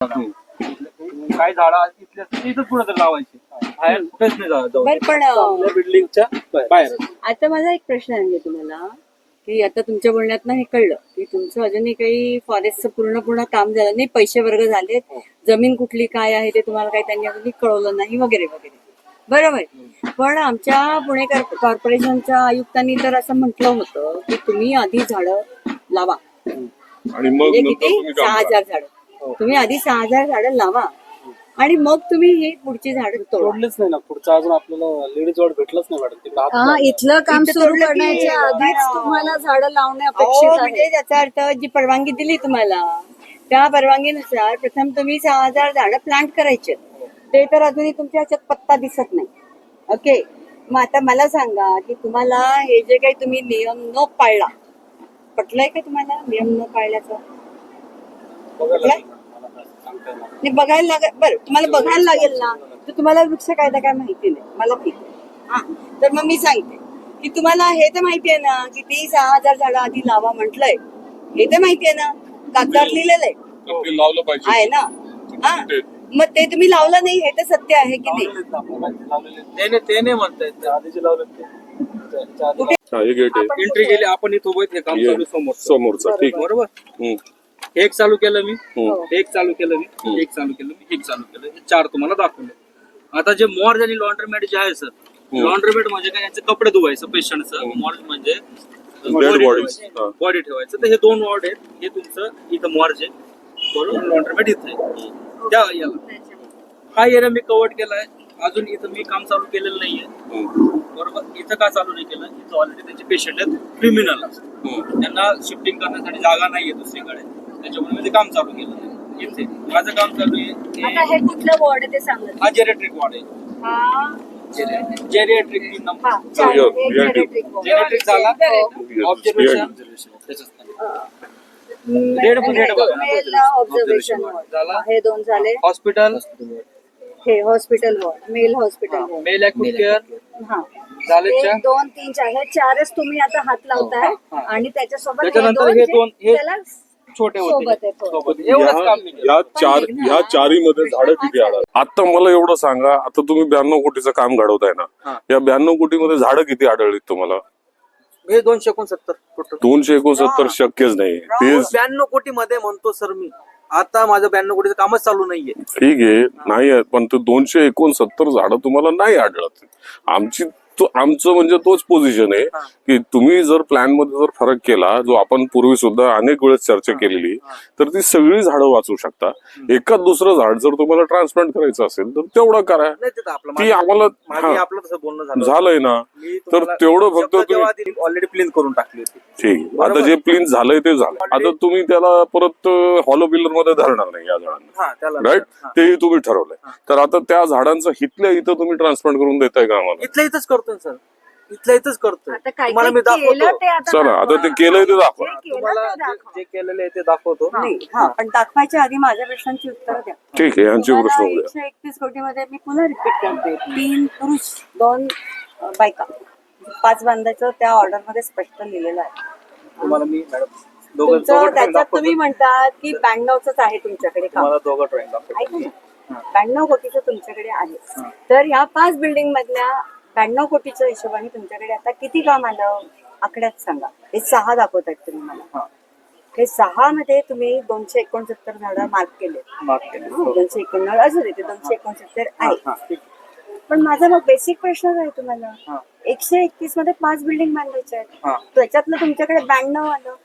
काय झाडं इथल्या इथंच कुठं तर लावायची, बाहेर कुठेच नाही जाऊ. पण बिल्डिंगच्या बाहेर. आता माझा एक प्रश्न आहे तुम्हाला, की आता तुमच्या बोलण्यातनं हे कळलं की तुमचं अजूनही काही फॉरेस्टचं पूर्ण काम झालं नाही, पैसे वर्ग झाले, जमीन कुठली काय आहे ते तुम्हाला काही त्यांनी अजूनही कळवलं नाही वगैरे वगैरे, बरोबर. पण आमच्या पुणे कॉर्पोरेशनच्या आयुक्तांनी तर असं म्हटलं होतं की तुम्ही आधी झाडं लावा, आणि मग म्हणजे किती 6,000 झाडं, तुम्ही आधी 6,000 झाडं लावा आणि मग तुम्ही ही पुढची झाडं तोडलेच नाही ना, पुढचं अजून आपल्याला लेडीज वार्ड भेटलंच नाही मॅडम. तिकडे इथलं काम इथं सुरू तोडलं की करण्याच्या आधीच हा. तुम्हाला झाडं लावणे अहो, अपेक्षित आहे. म्हणजे त्याचा अर्थ जी परवानगी दिली तुम्हाला त्या परवानगीनुसार प्रथम तुम्ही 6,000 झाडं प्लांट करायचे, ते तर अजूनही तुमच्या ह्याच्यात पत्ता दिसत नाही. ओके, मग आता मला सांगा की तुम्हाला हे जे काही तुम्ही नियम न पाळला, पटलंय का तुम्हाला नियम न पाळल्याचं? पटलंय? नाही बघायला लागेल, बरं तुम्हाला बघायला लागेल ना, तर तुम्हाला वृक्ष कायदा काय माहिती नाही, मला ठीक आहे. हा, तर मग मी सांगते की तुम्हाला हे तर माहिती आहे ना की ती 6,000 झाडं आधी लावा म्हटलंय, हे तर माहिती आहे ना, कागदावर लिहिलेलं आहे, ते लावलं पाहिजे आहे ना. हा, मग ते तुम्ही लावलं नाही हे तर सत्य आहे की नाही? ते नाही म्हणतायत, आधीचे लावले कुठे? हे गेट आहे एंट्री केली आपण, इथं उभं हे काम चालू समोर समोरचा, ठीक आहे. बरोबर. एक चालू केलं मी, हम्म. एक चालू केलं मी, एक चालू केलं मी, एक चालू केलं, हे 4 तुम्हाला दाखवले. आता जे मॉर्ज आणि लॉन्ड्रीमेट जे आहे सर, लॉन्ड्रीमेट म्हणजे काय, यांचे कपडे धुवायचं पेशंटचं, मॉर्ज म्हणजे बॉडी ठेवायचं. तर हे 2 वॉर्ड आहेत, हे तुमचं इथं मॉर्ज आहे बरोबर, लॉन्ड्रीमेट इथं आहे. त्या याला हा एरिया मी कव्हर केलाय, अजून इथं मी काम चालू केलेलं नाहीये बरोबर. इथं का चालू नाही केलं, इथं ऑलरेडी त्यांचे पेशंट आहेत क्रिमिनल, त्यांना शिफ्टिंग करण्यासाठी जागा नाहीये दुसरीकडे, त्याच्यामुळे मी ते काम चालू केलं नाही. इथे माझं काम चालू आहे. आता हे कुठलं वॉर्ड आहे ते सांगा. हा जेरेट्रिक वॉर्ड आहे, जेरियाट्रिक जेनेट्रिक झाला, ऑब्झर्वेशन ऑब्झर्वेशन झाला, हे 2 झाले. हॉस्पिटल, हे hospital ward, male hospital ward. Male acute care हा, झाले 1 चार. 2 3 4 हे 4च तुम्ही आता हात लावताय आणि त्याच्यासोबत हे त्याच्यानंतर 2 हे 2 हे त्याला छोटे सोबत होते आहे थोडं. सोबत, एवढंच काम मी केलं. ह्या चारीमध्ये झाडं किती आढळतात? आता मला एवढं सांगा, आता तुम्ही 92 कोटीचं काम घडवताय ना, या 92 कोटीमध्ये झाडं किती आढळलीत तुम्हाला? हे 269 टोटल. 269 शक्यच नाही. ते 92 कोटी मध्ये म्हणतो सर मी, आता माझं 92 कोटीचं कामच चालू नाहीये. ठीक आहे, नाही आहे, पण ते 269 झाडं तुम्हाला नाही आढळत. आमचं म्हणजे तोच पोझिशन आहे की तुम्ही जर प्लॅन मध्ये जर फरक केला, जो आपण पूर्वी सुद्धा अनेक वेळेस चर्चा केलेली, तर ती सगळी झाडं वाचू शकता. एखाद दुसरं झाड जर तुम्हाला ट्रान्सप्लांट करायचं असेल तर तेवढं करा. ती आम्हाला आपलं तसं बोलणं झालंय ना, तर तेवढं फक्त तुम्ही ऑलरेडी प्लेन करून टाकली होती. ठीक, आता जे प्लीन झालंय ते झालंय. आता तुम्ही त्याला परत हॉलो पिलर मध्ये धरणार नाही या झाडांना, राईट? तेही तुम्ही ठरवलंय. तर आता त्या झाडांचं इथल्या इथं तुम्ही ट्रान्सप्लांट करून देताय का आम्हाला? इथल्या इथंच करतोय सर, इथल्या इथंच करतोय. आता काय तुम्हाला मी काय केलं दाखवतो. ते आता चला, आता ते केलंय ते दाखवा. तुम्हाला जे केलेलं आहे ते दाखवतो. नाही, हा, पण दाखवायच्या आधी माझ्या प्रश्नांची उत्तरं द्या. ठीक आहे, यांचे प्रश्न उद्या. 131 कोटीमध्ये मी पुन्हा रिपीट करते, 3 पुरुष 2 बायका, 5 बांधायचं त्या ऑर्डर मध्ये स्पष्ट लिहिलेलं आहे. तुम्हाला मी मॅडम तुमचं त्याच्यात तुम्ही म्हणतात की 92च आहे तुमच्याकडे काम. तुम्हाला दोघं ड्रॉइंग दाखवतो. ऐका ना, 92 कोटीचं तुमच्याकडे आहे, तर ह्या 5 बिल्डिंग मधल्या 92 कोटीच्या हिशोबाने तुमच्याकडे आता किती काम आलं आकड्यात सांगा. हे 6 दाखवतायत तुम्ही मला, हे 6 मध्ये तुम्ही 269 झाडं मार्क केले. 269 अजून येते, 269 आहे. पण माझा मग बेसिक प्रश्न आहे तुम्हाला, 131 मध्ये 5 बिल्डिंग बांधायच्या आहेत, त्याच्यातलं तुमच्याकडे 92 आलं,